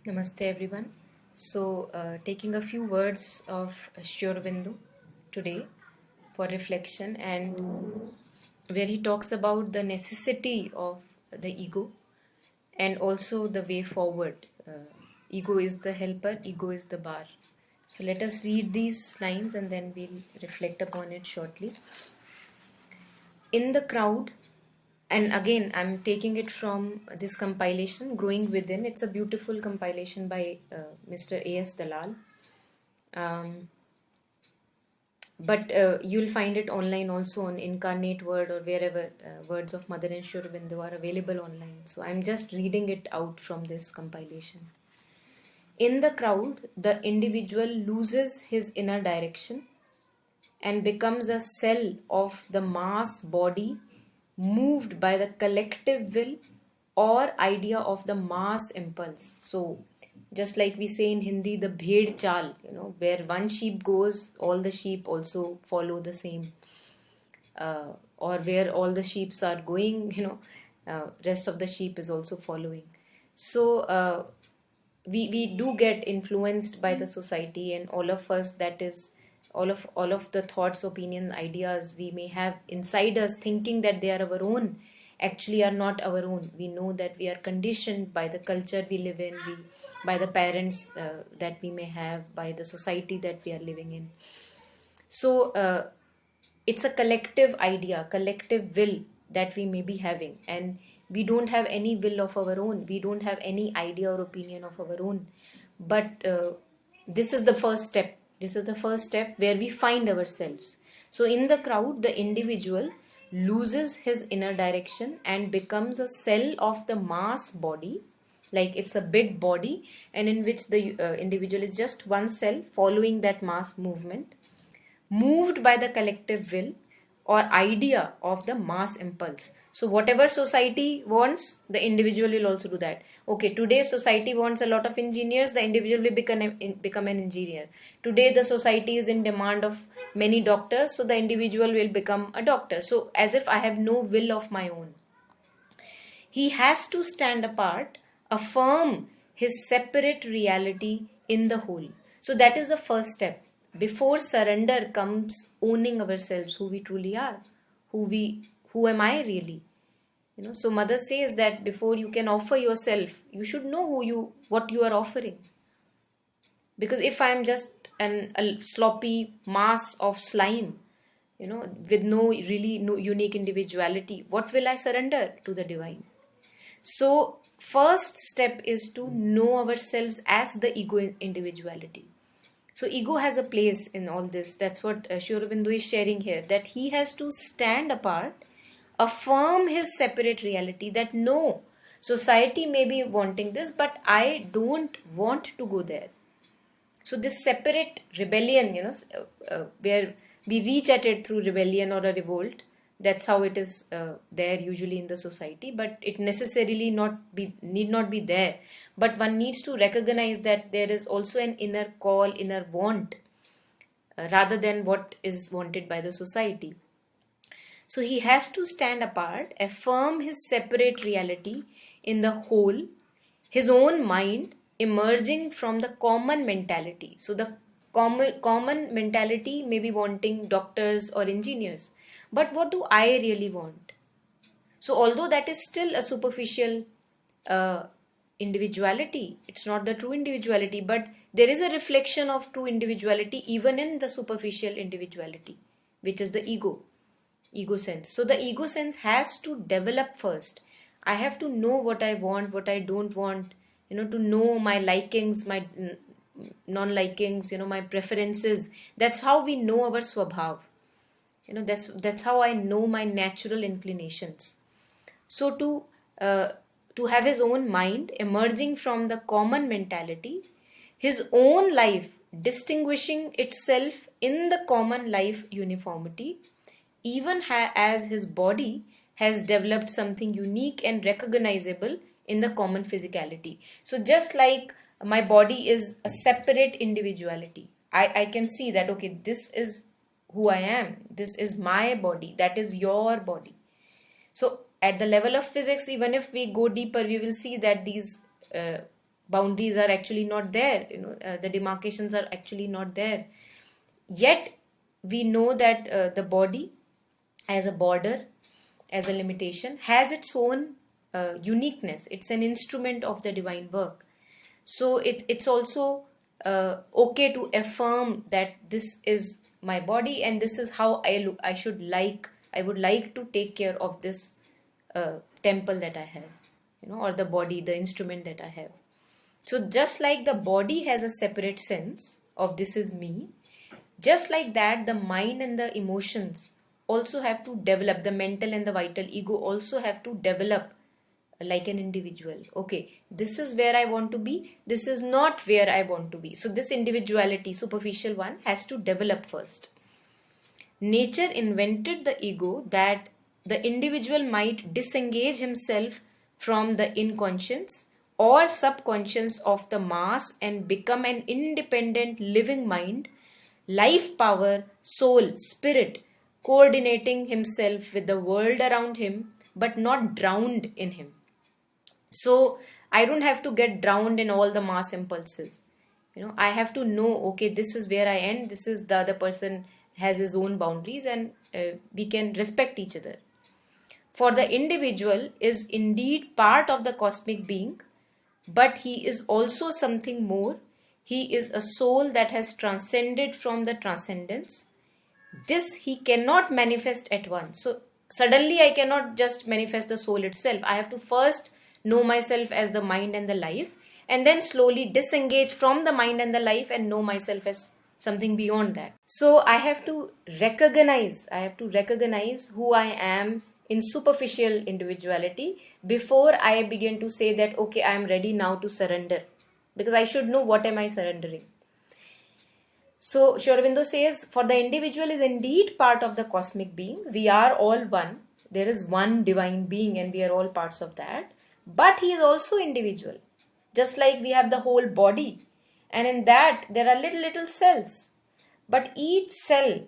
Namaste everyone. Taking a few words of Sri Aurobindo today for reflection, and where he talks about the necessity of the ego and also the way forward. Ego is the helper, ego is the bar. So let us read these lines and then we'll reflect upon it shortly. In the crowd, and again I'm taking it from this compilation Growing Within. It's a beautiful compilation by Mr. A.S. Dalal, um, but you'll find it online also on Incarnate Word or wherever words of Mother and Sri Aurobindo are available online. So I'm just reading it out from this compilation. In the crowd, the individual loses his inner direction and becomes a cell of the mass body, moved by the collective will or idea of the mass impulse. So just like we say in Hindi, the bhed chal, where one sheep goes, all the sheep also follow the same, or where all the sheeps are going, rest of the sheep is also following. So we do get influenced by the society, and all of us, that is all of the thoughts, opinion, ideas we may have inside us, thinking that they are our own, actually are not our own. We know that we are conditioned by the culture we live in, by the parents that we may have, by the society that we are living in. So it's a collective idea, collective will that we may be having, and we don't have any will of our own. We don't have any idea or opinion of our own. But this is the first step. This is the first step where we find ourselves. So in the crowd, the individual loses his inner direction and becomes a cell of the mass body, like it's a big body, and in which the individual is just one cell following that mass movement, moved by the collective will or idea of the mass impulse. So whatever society wants, the individual will also do that. Okay, today society wants a lot of engineers, the individual will become an engineer. Today the society is in demand of many doctors, so the individual will become a doctor. So as if I have no will of my own. He has to stand apart, affirm his separate reality in the whole. So that is the first step. Before surrender comes owning ourselves, who we truly are, who am I really? So Mother says that before you can offer yourself, you should know what you are offering. Because if I'm just a sloppy mass of slime, with no unique individuality, what will I surrender to the divine? So, first step is to know ourselves as the ego individuality. So, ego has a place in all this. That's what Sri Aurobindo is sharing here, that he has to stand apart, affirm his separate reality, that no, society may be wanting this, but I don't want to go there. So, this separate rebellion, where we reach at it through rebellion or a revolt, that's how it is there usually in the society, but it necessarily need not be there. But one needs to recognize that there is also an inner call, inner want, rather than what is wanted by the society. So he has to stand apart, affirm his separate reality in the whole, his own mind emerging from the common mentality. So the common mentality may be wanting doctors or engineers, but what do I really want? So although that is still a superficial uh, individuality, it's not the true individuality, but there is a reflection of true individuality even in the superficial individuality, which is the ego sense. So the ego sense has to develop first. I have to know what I want, what I don't want, to know my likings, my non-likings, my preferences. That's how we know our swabhav. That's how I know my natural inclinations. So to have his own mind emerging from the common mentality, his own life distinguishing itself in the common life uniformity, even as his body has developed something unique and recognizable in the common physicality. So just like my body is a separate individuality, I can see that, okay, this is who I am, this is my body, that is your body. So at the level of physics, even if we go deeper, we will see that these boundaries are actually not there, the demarcations are actually not there. Yet we know that the body as a border, as a limitation, has its own uniqueness. It's an instrument of the divine work. So it's also okay to affirm that this is my body and this is how I look. I would like to take care of this temple that I have, or the body, the instrument that I have. So just like the body has a separate sense of this is me, just like that, the mind and the emotions also have to develop, the mental and the vital ego also have to develop like an individual. Okay, this is where I want to be, this is not where I want to be. So this individuality, superficial one, has to develop first. Nature invented the ego that the individual might disengage himself from the inconscious or subconscious of the mass and become an independent living mind, life power, soul, spirit, coordinating himself with the world around him but not drowned in him. So I don't have to get drowned in all the mass impulses. I have to know, okay, this is where I end, this is the other person has his own boundaries, and we can respect each other. For the individual is indeed part of the cosmic being, but he is also something more. He is a soul that has transcended from the transcendence. This he cannot manifest at once. So suddenly I cannot just manifest the soul itself. I have to first know myself as the mind and the life, and then slowly disengage from the mind and the life and know myself as something beyond that. So I have to recognize who I am in superficial individuality before I begin to say that, okay, I am ready now to surrender. Because I should know what am I surrendering. So Sri Aurobindo says, for the individual is indeed part of the cosmic being. We are all one. There is one divine being and we are all parts of that. But he is also individual. Just like we have the whole body. And in that there are little cells. But each cell,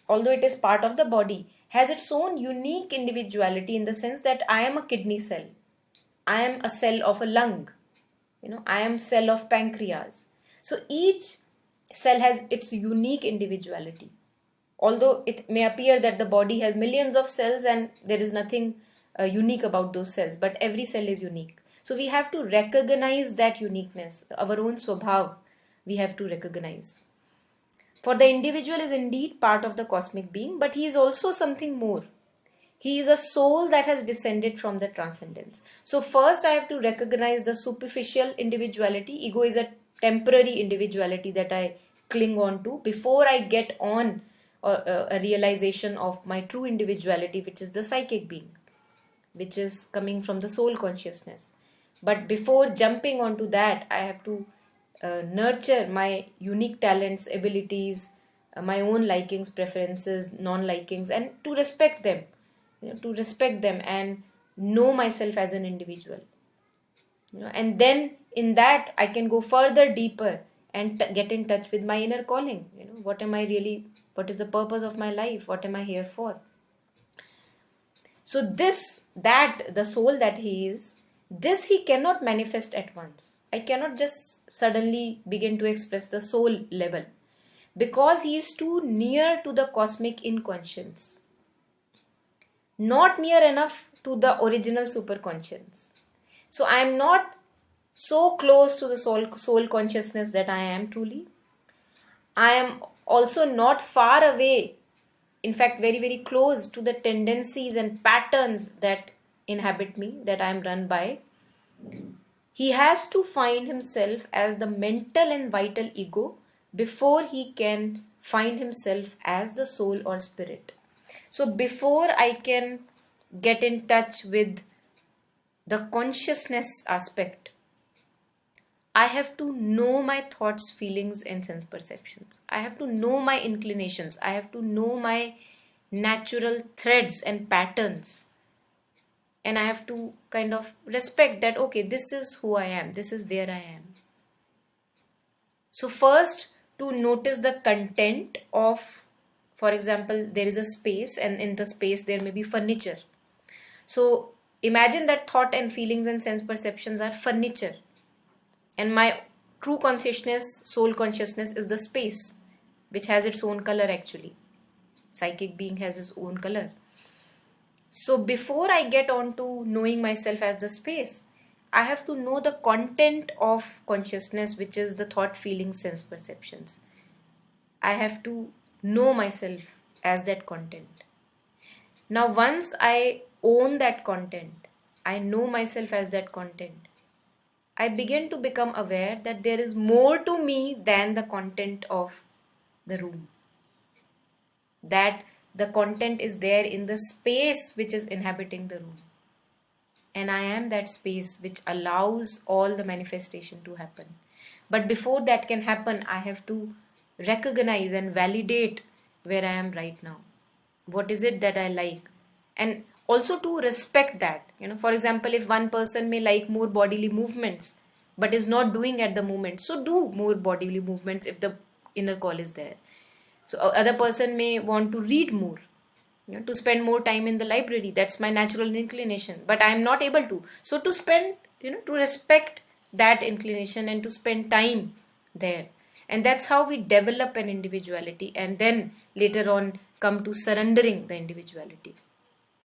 although it is part of the body, has its own unique individuality in the sense that I am a kidney cell. I am a cell of a lung. I am cell of pancreas. So each cell has its unique individuality. Although it may appear that the body has millions of cells and there is nothing unique about those cells, but every cell is unique. So we have to recognize that uniqueness, our own swabhav, we have to recognize. For the individual is indeed part of the cosmic being, but he is also something more. He is a soul that has descended from the transcendence. So first I have to recognize the superficial individuality. Ego is a temporary individuality that I cling on to before I get on a realization of my true individuality, which is the psychic being, which is coming from the soul consciousness. But before jumping onto that, I have to nurture my unique talents, abilities, my own likings, preferences, non-likings, and to respect them. And know myself as an individual. And then in that I can go further deeper and get in touch with my inner calling. What is the purpose of my life? What am I here for? So the soul that he is, this he cannot manifest at once. I cannot just suddenly begin to express the soul level because he is too near to the cosmic inconscience. Not near enough to the original superconscious. So I am not so close to the soul consciousness that I am truly. I am also not far away, in fact very, very close to the tendencies and patterns that inhabit me, that I am run by. He has to find himself as the mental and vital ego before he can find himself as the soul or spirit. So before I can get in touch with the consciousness aspect, I have to know my thoughts, feelings, and sense perceptions. I have to know my inclinations. I have to know my natural threads and patterns. And I have to kind of respect that, okay, this is who I am. This is where I am. So first, to notice the content of, for example, there is a space and in the space there may be furniture. So imagine that thought and feelings and sense perceptions are furniture. And my true consciousness, soul consciousness, is the space, which has its own color actually. Psychic being has its own color. So before I get on to knowing myself as the space, I have to know the content of consciousness, which is the thought, feeling, sense, perceptions. I have to know myself as that content. Now, once I own that content, I know myself as that content, I begin to become aware that there is more to me than the content of the room. That the content is there in the space which is inhabiting the room. And I am that space which allows all the manifestation to happen. But before that can happen, I have to recognize and validate where I am right now. What is it that I like? And also to respect that. For example, if one person may like more bodily movements but is not doing at the moment, so do more bodily movements if the inner call is there. So other person may want to read more, to spend more time in the library. That's my natural inclination, but I am not able to. So to spend, to respect that inclination and to spend time there. And that's how we develop an individuality, and then later on come to surrendering the individuality.